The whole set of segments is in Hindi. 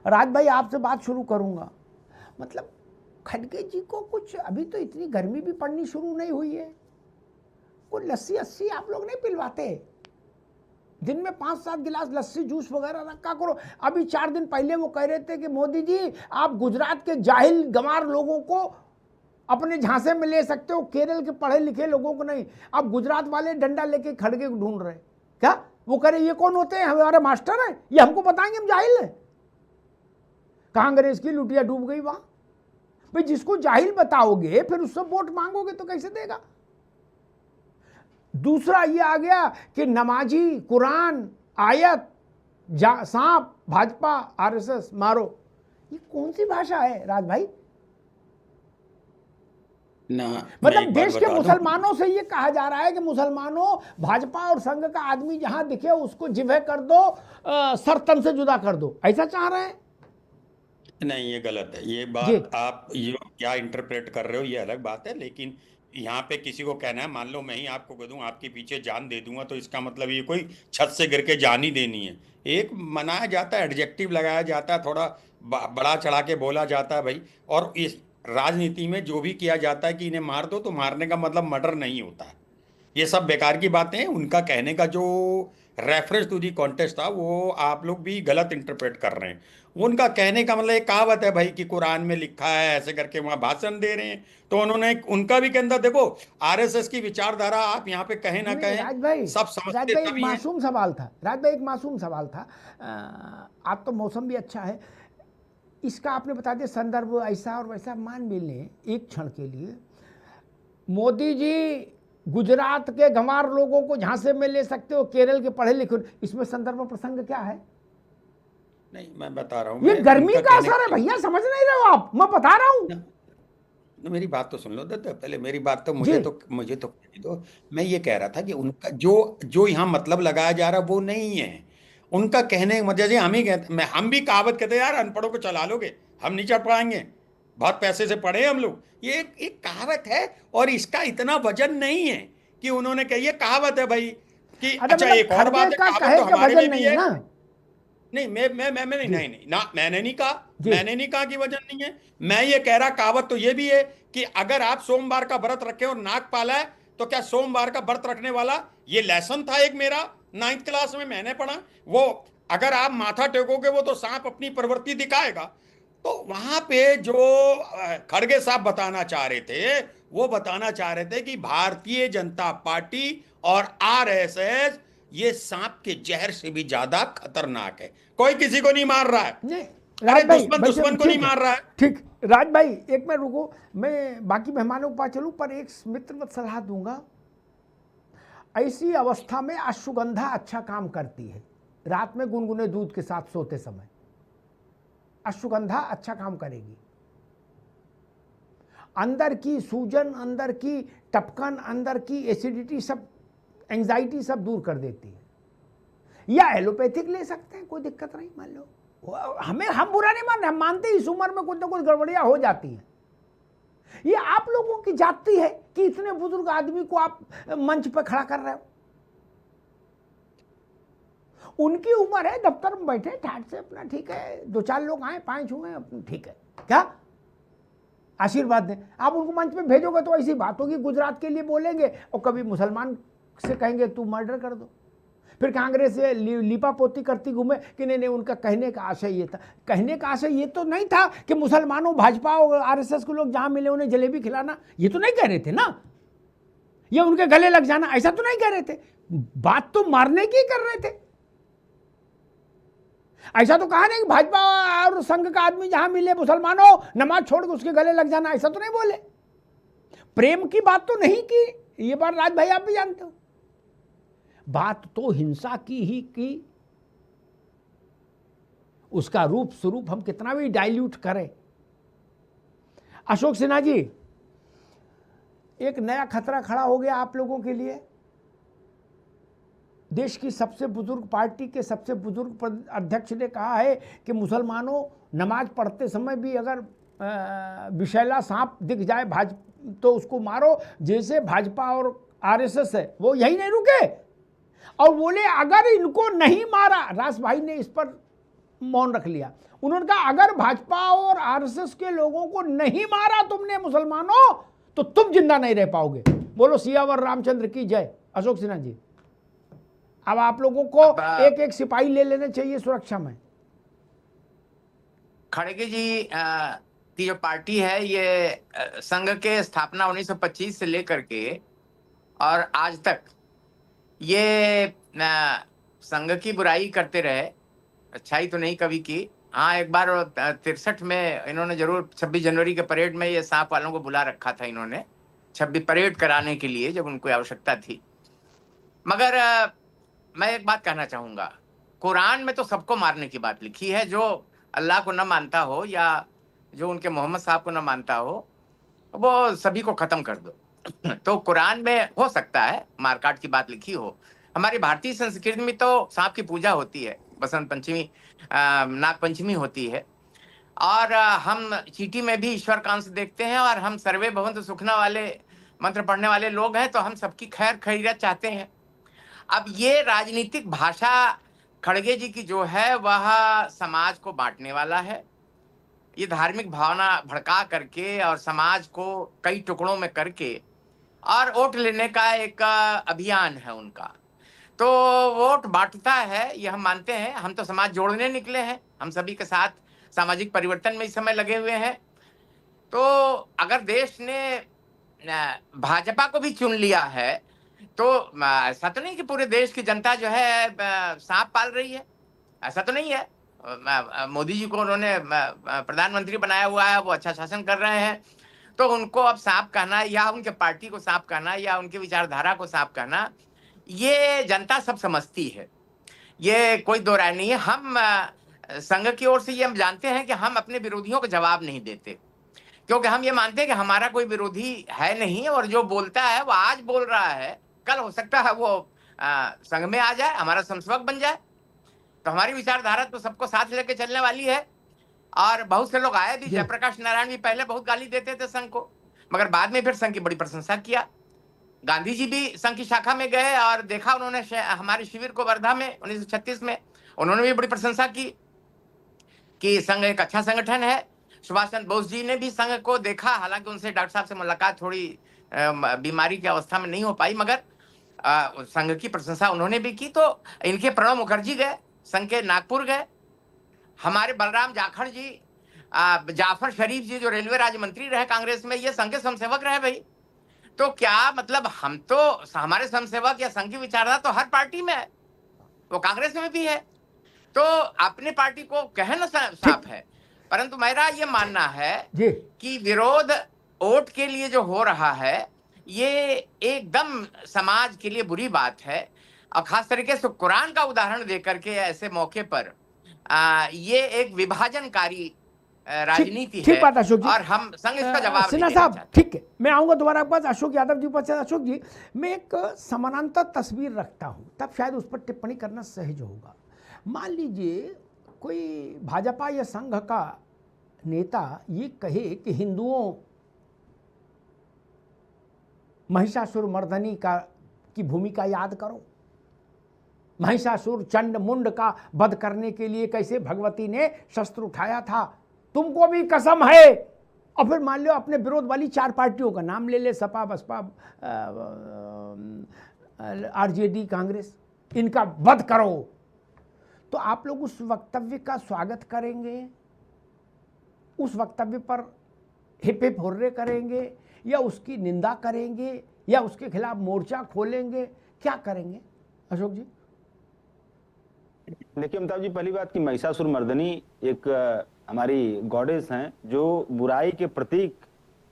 राज भाई आपसे बात शुरू करूंगा। मतलब खड़गे जी को कुछ अभी तो इतनी गर्मी भी पड़नी शुरू नहीं हुई है, कोई लस्सी अस्सी आप लोग नहीं पिलवाते? दिन में 5-7 गिलास लस्सी जूस वगैरह रखा करो। अभी 4 दिन पहले वो कह रहे थे कि मोदी जी आप गुजरात के जाहिल गंवार लोगों को अपने झांसे में ले सकते हो, केरल के पढ़े लिखे लोगों को नहीं। अब गुजरात वाले डंडा लेके खड़गे को ढूंढ रहे क्या? वो कह रहे ये कौन होते हैं? हमारे मास्टर हैं, ये हमको बताएंगे हम जाहिल हैं? कहां अंग्रेज की लुटिया डूब गई वहां। भाई जिसको जाहिल बताओगे फिर उससे वोट मांगोगे तो कैसे देगा? दूसरा ये आ गया कि नमाजी, कुरान, आयत, सांप, भाजपा, आरएसएस मारो। ये कौन सी भाषा है राज भाई? ना मतलब देश के मुसलमानों से ये कहा जा रहा है कि मुसलमानों भाजपा और संघ का आदमी जहां दिखे उसको जिभे कर दो, सर तन से जुदा कर दो, ऐसा चाह रहे हैं? नहीं, ये गलत है। ये बात आप ये क्या इंटरप्रेट कर रहे हो ये अलग बात है, लेकिन यहाँ पे किसी को कहना है, मान लो मैं ही आपको कह दूं आपके पीछे जान दे दूंगा, तो इसका मतलब ये कोई छत से गिर के जान ही देनी है। एक मनाया जाता है, एडजेक्टिव लगाया जाता है, थोड़ा बड़ा चढ़ा के बोला जाता है भाई। और इस राजनीति में जो भी किया जाता है कि इन्हें मार दो, तो मारने का मतलब मर्डर नहीं होता है। ये सब बेकार की बातें हैं। उनका कहने का जो रेफरेंस टू दी कॉन्टेस्ट था वो आप लोग भी गलत इंटरप्रेट कर रहे हैं। उनका कहने का मतलब एक कहावत है भाई कि कुरान में लिखा है, ऐसे करके वहां भाषण दे रहे हैं। तो उन्होंने उनका भी कहना, देखो आरएसएस की विचारधारा आप यहाँ पे कहें ना कहें, राज भाई, सब राज समझते भाई एक तभी हैं। मासूम सवाल था। राज भाई एक मासूम सवाल था। आज तो मौसम भी अच्छा है, इसका आपने बता दिया संदर्भ ऐसा और वैसा। मान भी लें एक क्षण के लिए मोदी जी गुजरात के गंवार लोगों को झांसे में ले सकते हो, केरल के पढ़े लिखे, इसमें संदर्भ प्रसंग क्या है? नहीं, मैं बता रहा हूँ, ये मैं गर्मी उनका का कहने असर है भैया, समझ नहीं रहे हो आप? मैं बता रहा हूं। मेरी बात तो सुन लो दत्ता, पहले मेरी बात तो जी मुझे तो कहने दो। मैं ये कह रहा था कि उनका जो जो यहाँ मतलब लगाया जा रहा वो नहीं है। उनका कहने का मतलब, जैसे हम ही कहते, मैं हम भी कहावत कहते हैं, यार अनपढ़ों को चला लोगे, हम नहीं चढ़ पाएंगे, बहुत पैसे से पढ़े हम लोग। ये एक कहावत है, और इसका इतना वजन नहीं है कि उन्होंने कही है कहावत है भाई। कि अरे अच्छा, मतलब एक और खड़गे बात है, का कहावत कहे तो का हमारे वजन में भी नहीं है है। ना? नहीं, मैं नहीं जी नहीं नहीं ना, मैंने नहीं कहा। जी मैंने नहीं कहा कि वजन नहीं है। मैं ये कह रहा, कहावत तो ये भी है कि अगर आप सोमवार का व्रत रखे और नाक पाला है, तो क्या सोमवार का व्रत रखने वाला, ये लेसन था एक मेरा 9th क्लास में मैंने पढ़ा, वो अगर आप माथा टेकोगे वो तो सांप अपनी प्रवृत्ति दिखाएगा। तो वहां पे जो खड़गे साहब बताना चाह रहे थे, वो बताना चाह रहे थे कि भारतीय जनता पार्टी और आरएसएस ये सांप के जहर से भी ज्यादा खतरनाक है। कोई किसी को नहीं मार रहा है। नहीं अरे राज भाई, दुश्मन वैसे दुश्मन को नहीं ठीक है, मार रहा है। ठीक। राज भाई एक मिनट रुको, मैं बाकी मेहमानों के पास चलूं, पर एक मित्रवत सलाह दूंगा। ऐसी अवस्था में अश्वगंधा अच्छा काम करती है, रात में गुनगुने दूध के साथ सोते समय अश्वगंधा अच्छा काम करेगी। अंदर की सूजन, अंदर की टपकन, अंदर की एसिडिटी, सब एंजाइटी सब दूर कर देती है। या एलोपैथिक ले सकते हैं, कोई दिक्कत नहीं। मान लो हमें, हम बुरा नहीं मान रहे, हम मानते हैं इस उम्र में कुछ ना कुछ गड़बड़ियां हो जाती हैं। ये आप लोगों की जाती है कि इतने बुजुर्ग आदमी को आप मंच पर खड़ा कर रहे हो। उनकी उम्र है, दफ्तर में बैठे ठाट से अपना, ठीक है 2-4 लोग आए, 5 हुए, ठीक है, क्या आशीर्वाद दें। आप उनको मंच पे भेजोगे तो ऐसी बात होगी, गुजरात के लिए बोलेंगे और कभी मुसलमान से कहेंगे तू मर्डर कर दो, फिर कांग्रेस से लिपा पोती करती घूमे कि नहीं नहीं। उनका कहने का आशय ये था, कहने का आशय ये तो नहीं था कि मुसलमानों, भाजपा और आरएसएस के लोग जहां मिले उन्हें जलेबी खिलाना, ये तो नहीं कह रहे थे ना। ये उनके गले लग जाना, ऐसा तो नहीं कह रहे थे। बात तो मारने की कर रहे थे। ऐसा तो कहा नहीं कि भाजपा और संघ का आदमी जहां मिले मुसलमानों नमाज छोड़ के उसके गले लग जाना, ऐसा तो नहीं बोले। प्रेम की बात तो नहीं की, ये बात राज भाई आप भी जानते हो। बात तो हिंसा की ही की। उसका रूप स्वरूप हम कितना भी डाइल्यूट करें। अशोक सिन्हा जी, एक नया खतरा खड़ा हो गया आप लोगों के लिए। देश की सबसे बुजुर्ग पार्टी के सबसे बुजुर्ग अध्यक्ष ने कहा है कि मुसलमानों नमाज पढ़ते समय भी अगर विषैला सांप दिख जाए तो उसको मारो। जैसे भाजपा और आरएसएस है वो यही नहीं रुके और बोले अगर इनको नहीं मारा, रास भाई ने इस पर मौन रख लिया। उन्होंने कहा अगर भाजपा और आरएसएस के लोगों को नहीं मारा तुमने मुसलमानों तो तुम जिंदा नहीं रह पाओगे। बोलो सियावर रामचंद्र की जय। अशोक सिन्हा जी, अब आप लोगों को एक एक सिपाही ले लेने चाहिए सुरक्षा में। खड़गे जी की जो पार्टी है ये संघ के स्थापना 1925 से लेकर के और आज तक ये संघ की बुराई करते रहे, अच्छाई तो नहीं कभी की। हाँ, एक बार 63 में इन्होंने जरूर 26 जनवरी के परेड में ये सांप वालों को बुला रखा था इन्होंने 26 परेड कराने के लिए जब उनको आवश्यकता थी। मगर मैं एक बात कहना चाहूंगा, कुरान में तो सबको मारने की बात लिखी है। जो अल्लाह को न मानता हो या जो उनके मोहम्मद साहब को न मानता हो वो सभी को खत्म कर दो। तो कुरान में हो सकता है मारकाट की बात लिखी हो। हमारी भारतीय संस्कृति में तो सांप की पूजा होती है, बसंत पंचमी, नाग पंचमी होती है, और हम चीटी में भी ईश्वर का अंश देखते हैं, और हम सर्वे भवन्तु सुखना वाले मंत्र पढ़ने वाले लोग हैं, तो हम सबकी खैर खैरियत चाहते हैं। अब ये राजनीतिक भाषा खड़गे जी की जो है वह समाज को बांटने वाला है। ये धार्मिक भावना भड़का करके और समाज को कई टुकड़ों में करके और वोट लेने का एक अभियान है उनका। तो वोट बांटता है ये हम मानते हैं। हम तो समाज जोड़ने निकले हैं, हम सभी के साथ सामाजिक परिवर्तन में इस समय लगे हुए हैं। तो अगर देश ने भाजपा को भी चुन लिया है तो ऐसा तो नहीं कि पूरे देश की जनता जो है सांप पाल रही है, ऐसा तो नहीं है। मोदी जी को उन्होंने प्रधानमंत्री बनाया हुआ है, वो अच्छा शासन कर रहे हैं, तो उनको अब सांप कहना या उनके पार्टी को सांप कहना या उनकी विचारधारा को सांप कहना, ये जनता सब समझती है, ये कोई दो राय नहीं है। हम संघ की ओर से ये हम जानते हैं कि हम अपने विरोधियों को जवाब नहीं देते, क्योंकि हम ये मानते हैं कि हमारा कोई विरोधी है नहीं, और जो बोलता है वो आज बोल रहा है, कल हो सकता है वो संघ में आ जाए, हमारा संसेवक बन जाए। तो हमारी विचारधारा तो सबको साथ लेके चलने वाली है। और बहुत से लोग आए भी, जयप्रकाश नारायण भी पहले बहुत गाली देते थे संघ को, मगर बाद में फिर संघ की बड़ी प्रशंसा किया। गांधी जी भी संघ की शाखा में गए और देखा उन्होंने हमारे शिविर को वर्धा में 1936 में, उन्होंने भी बड़ी प्रशंसा की कि संघ एक अच्छा संगठन है। सुभाष चंद्र बोस जी ने भी संघ को देखा, हालांकि उनसे डॉक्टर साहब से मुलाकात थोड़ी बीमारी की अवस्था में नहीं हो पाई, मगर संघ की प्रशंसा उन्होंने भी की। तो इनके प्रणब मुखर्जी गए, संघ के नागपुर गए, हमारे बलराम जाखड़ जी, जाफर शरीफ जी जो रेलवे राज्य मंत्री रहे कांग्रेस में, ये संघ के समसेवक रहे भाई। तो क्या मतलब, हम तो हमारे समसेवक या संघ की विचारधारा तो हर पार्टी में है, वो कांग्रेस में भी है, तो अपनी पार्टी को कहना साफ है। परंतु मेरा ये मानना है कि विरोध वोट के लिए जो हो रहा है ये एकदम समाज के लिए बुरी बात है, और खास तरीके से कुरान का उदाहरण देकर के ऐसे मौके पर ये एक विभाजनकारी राजनीति है। ठीक बात अशोक जी, और हम संघ इसका जवाब सिन्हा साहब ठीक है, मैं आऊंगा दोबारा आपके पास। अशोक यादव जी उपस्थित। अशोक जी, मैं एक समानांतर तस्वीर रखता हूं, तब शायद उस पर टिप्पणी करना सहज होगा। मान लीजिए कोई भाजपा या संघ का नेता ये कहे कि हिंदुओं महिषासुर मर्दनी की भूमिका याद करो, महिषासुर चंड मुंड का वध करने के लिए कैसे भगवती ने शस्त्र उठाया था, तुमको भी कसम है। और फिर मान लो अपने विरोध वाली 4 पार्टियों का नाम ले ले, सपा बसपा आरजेडी कांग्रेस, इनका वध करो, तो आप लोग उस वक्तव्य का स्वागत करेंगे, उस वक्तव्य पर हिप हिप हुर्रे करेंगे, या उसकी निंदा करेंगे, या उसके खिलाफ मोर्चा खोलेंगे, क्या करेंगे अशोक जी? देखिए अमिताभ जी, पहली बात कि महिषासुर मर्दनी एक हमारी गॉडेस हैं जो बुराई के प्रतीक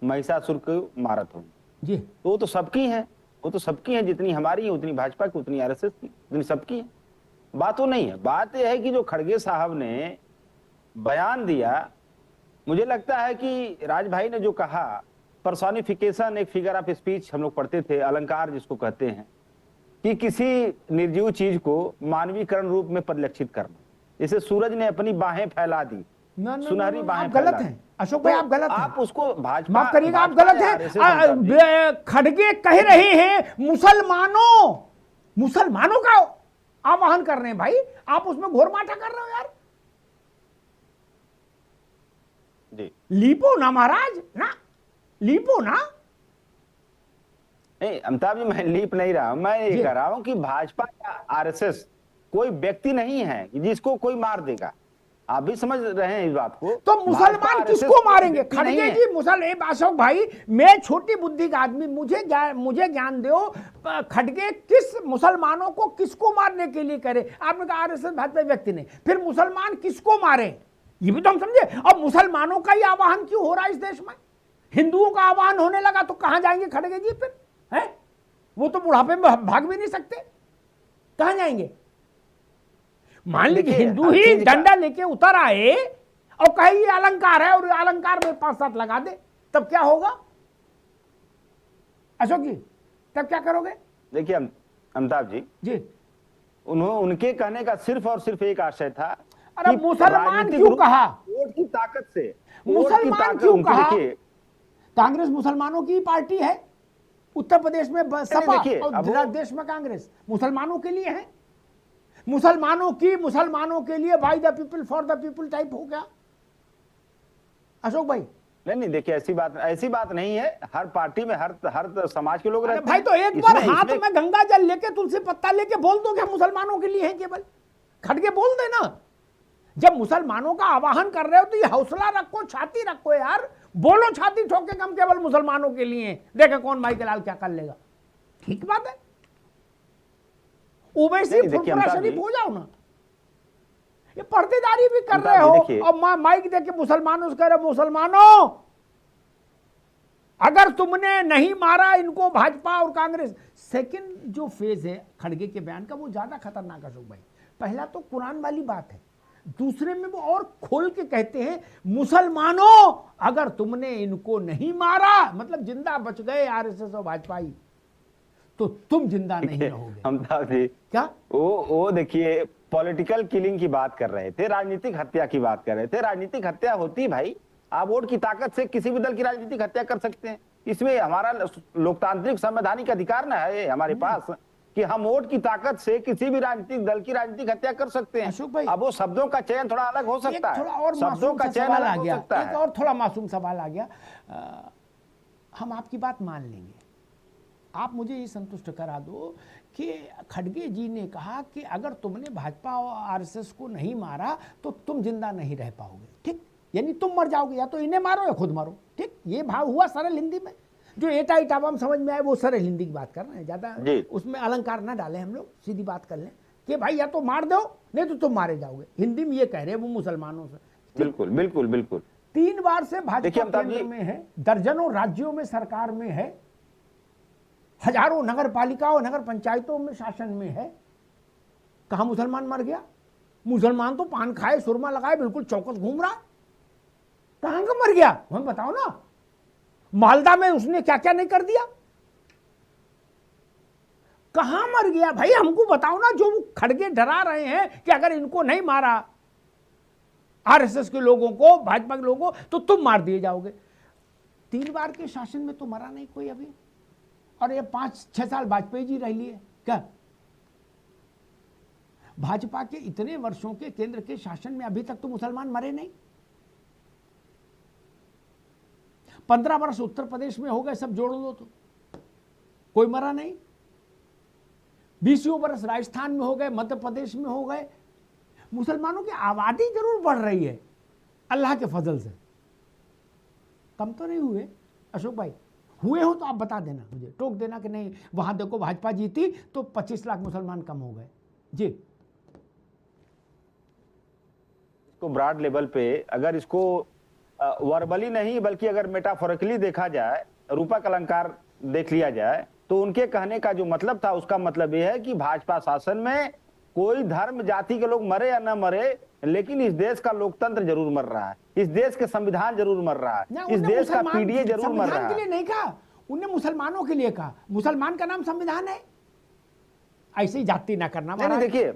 महिषासुर को मारत हो जी। तो वो तो सबकी हैं, वो तो सबकी हैं, जितनी हमारी है उतनी भाजपा की, उतनी आरएसएस की, उतनी सबकी है। बात वो नहीं है। बात यह है कि जो खड़गे साहब ने बयान दिया, मुझे लगता है कि राज भाई ने जो कहा, पर्सोनिफिकेशन, एक फिगर ऑफ स्पीच हम लोग पढ़ते थे, अलंकार जिसको कहते हैं, कि किसी निर्जीव चीज को मानवीकरण रूप में परिलक्षित करना। जैसे सूरज ने अपनी बाहें फैला दी, सुनहरी बाहें गलत है अशोक भाई, आप गलत हैं। आप उसको भाजपा, माफ करिएगा, आप गलत हैं। खड़गे कह रहे हैं मुसलमानों का आवाहन कर रहे हैं भाई, आप उसमें घोर माठा कर रहे हो यार। जी लीपो ना महाराज, ना लीपो ना। नहीं अमिताभ जी, मैं लीप नहीं रहा हूं, मैं ये जी। कह रहा हूं कि भाजपा या आरएसएस कोई व्यक्ति नहीं है जिसको कोई मार देगा। आप भी समझ रहे हैं इस बात को। तो भाजपा, मुसलमान आरएसएस किसको कोई मारेंगे? व्यक्ति नहीं खड़गे है। जी अशोक भाई, मैं छोटी बुद्धि का आदमी, मुझे ज्ञान दो, खड़गे किस मुसलमानों को किसको मारने के लिए करे? आपने कहा आरएसएस भाजपा व्यक्ति नहीं, फिर मुसलमान किसको मारे, ये भी तो हम समझे। अब मुसलमानों का ही आवाहन क्यों हो रहा है इस देश में? हिंदुओं का आवाहन होने लगा तो कहां जाएंगे खड़गे जी फिर? है वो तो बुढ़ापे में भाग भी नहीं सकते, कहां जाएंगे? मान लीजिए हिंदू ही डंडा लेके उतर आए और कहे ये अलंकार है और ये अलंकार में 5-7 लगा दे, तब क्या होगा अशोक जी? तब क्या करोगे? देखिए अमिताभ जी, उनके कहने का सिर्फ और सिर्फ एक आशय था। अरे मुसलमान क्यों कहा? वोट की ताकत से, मुसलमान क्यों कहा? कांग्रेस मुसलमानों की पार्टी है, उत्तर प्रदेश में सपा और देश में कांग्रेस मुसलमानों के लिए है। मुसलमानों के लिए by the people for the people type हो गया अशोक भाई। नहीं देखिए, ऐसी बात नहीं है। हर पार्टी में हर समाज के लोग रहते हैं भाई। तो एक बार हाथ में गंगा जल लेके तुलसी पत्ता लेके बोल दो कि मुसलमानों के लिए है केवल, खड़गे बोल देना। जब मुसलमानों का आवाहन कर रहे हो तो ये हौसला रखो, छाती रखो यार, बोलो छाती ठोके कम केवल मुसलमानों के लिए, देखे कौन भाई के लाल क्या कर लेगा। ठीक बात है, ओवैसी फुरफुरा शरीफ हो जाओ ना। ये पर्देदारी भी कर रहे हो और माइक देके मुसलमानों से कह रहे मुसलमानों अगर तुमने नहीं मारा इनको भाजपा और कांग्रेस। सेकंड जो फेज है खड़गे के बयान का वो ज्यादा खतरनाक अशोक भाई। पहला तो कुरान वाली बात है, दूसरे में वो और खोल के कहते हैं मुसलमानों अगर तुमने इनको नहीं मारा, मतलब जिंदा बच गए आरएसएस और भाजपा तो तुम जिंदा नहीं रहोगे। अमिताभ जी क्या वो देखिए पॉलिटिकल किलिंग की बात कर रहे थे, राजनीतिक हत्या की बात कर रहे थे। राजनीतिक हत्या होती भाई, आप वोट की ताकत से किसी भी दल की राजनीतिक हत्या कर सकते हैं। इसमें हमारा लोकतांत्रिक संवैधानिक अधिकार ना है हमारे पास कि हम वोट की ताकत से किसी भी राजनीतिक दल की राजनीतिक हत्या कर सकते हैं। अब वो शब्दों का चयन थोड़ा अलग हो सकता है, शब्दों का चयन अलग हो सकता है। एक और थोड़ा मासूम सवाल आ गया, हम आपकी बात मान लेंगे, आप मुझे ये संतुष्ट करा दो कि खड़गे जी ने कहा कि अगर तुमने भाजपा और आरएसएस को नहीं मारा तो तुम जिंदा नहीं रह पाओगे। ठीक, यानी तुम मर जाओगे, या तो इन्हें मारो या खुद मारो। ठीक, ये भाव हुआ सरल हिंदी में, जो एटा इटावा समझ में आए वो सरल हिंदी की बात कर रहे हैं, ज्यादा उसमें अलंकार ना डालें, हम लोग सीधी बात कर लें कि भाई या तो मार दो नहीं तो तुम मारे जाओगे। हिंदी में ये कह रहे हैं वो मुसलमानों से। बिल्कुल बिल्कुल बिल्कुल। 3 बार से भाजपा केंद्र में है, दर्जनों राज्यों में सरकार में है, हजारों नगर पालिकाओं नगर पंचायतों में शासन में है। कहां मुसलमान मर गया? मुसलमान तो पान खाए सुरमा लगाए बिल्कुल चौकस घूम रहा, कहां का मर गया हमें बताओ ना। मालदा में उसने क्या क्या नहीं कर दिया, कहां मर गया भाई हमको बताओ ना। जो खड़गे डरा रहे हैं कि अगर इनको नहीं मारा आरएसएस के लोगों को, भाजपा के लोगों को, तो तुम मार दिए जाओगे। 3 बार के शासन में तो मरा नहीं कोई अभी, और ये 5-6 साल वाजपेयी जी रह लिए क्या? भाजपा के इतने वर्षों के केंद्र के शासन में अभी तक तो मुसलमान मरे नहीं। 15 वर्ष उत्तर प्रदेश में हो गए, सब जोड़ लो तो कोई मरा नहीं। 20 वर्ष राजस्थान में हो गए, मध्य प्रदेश में हो गए। मुसलमानों की आबादी जरूर बढ़ रही है अल्लाह के फजल से, कम तो नहीं हुए अशोक भाई। हुए हो तो आप बता देना, मुझे टोक देना कि नहीं वहां देखो भाजपा जीती तो 25 लाख मुसलमान कम हो गए। जी, इसको ब्रॉड लेवल पे अगर इसको वर्बली नहीं बल्कि अगर मेटाफोरिकली देखा जाए, रूपक अलंकार देख लिया जाए, तो उनके कहने का जो मतलब था उसका मतलब यह है कि भाजपा शासन में कोई धर्म जाति के लोग मरे या न मरे, लेकिन इस देश का लोकतंत्र जरूर मर रहा है, इस देश के संविधान जरूर मर रहा है, इस देश का पीडीए जरूर मर रहा है। के लिए नहीं कहा उनने, मुसलमानों के लिए कहा। मुसलमान का नाम संविधान है, ऐसे ही जाति ना करना। नहीं देखिए,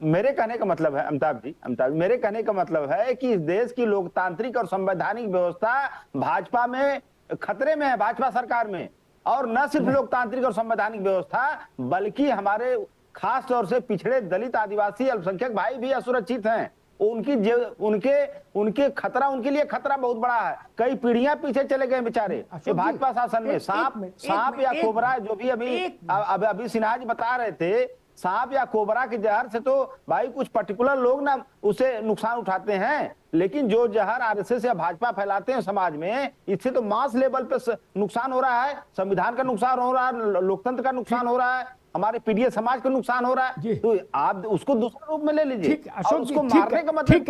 मेरे कहने का मतलब है अमिताभ जी, मेरे कहने का मतलब है कि इस देश की लोकतांत्रिक और संवैधानिक व्यवस्था भाजपा में खतरे में है, भाजपा सरकार में। और न सिर्फ लोकतांत्रिक और संवैधानिक व्यवस्था बल्कि हमारे खास तौर से पिछड़े दलित आदिवासी अल्पसंख्यक भाई भी असुरक्षित हैं। उनके खतरा, उनके लिए खतरा बहुत बड़ा है। कई पीढ़ियां पीछे चले गए बेचारे ये भाजपा शासन में। सांप या कोबरा, जो भी अभी सिन्हा जी बता रहे थे, सांप या कोबरा के जहर से तो भाई कुछ पर्टिकुलर लोग ना उसे नुकसान उठाते हैं, लेकिन जो जहर आरएसएस या भाजपा फैलाते हैं समाज में, इससे तो मास लेवल पे नुकसान हो रहा है, संविधान का नुकसान हो रहा है, लोकतंत्र का नुकसान हो रहा है, हमारे पीढ़ी समाज का नुकसान हो रहा है। तो आप उसको दूसरे रूप में ले लीजिए, और उसको मारने का मतलब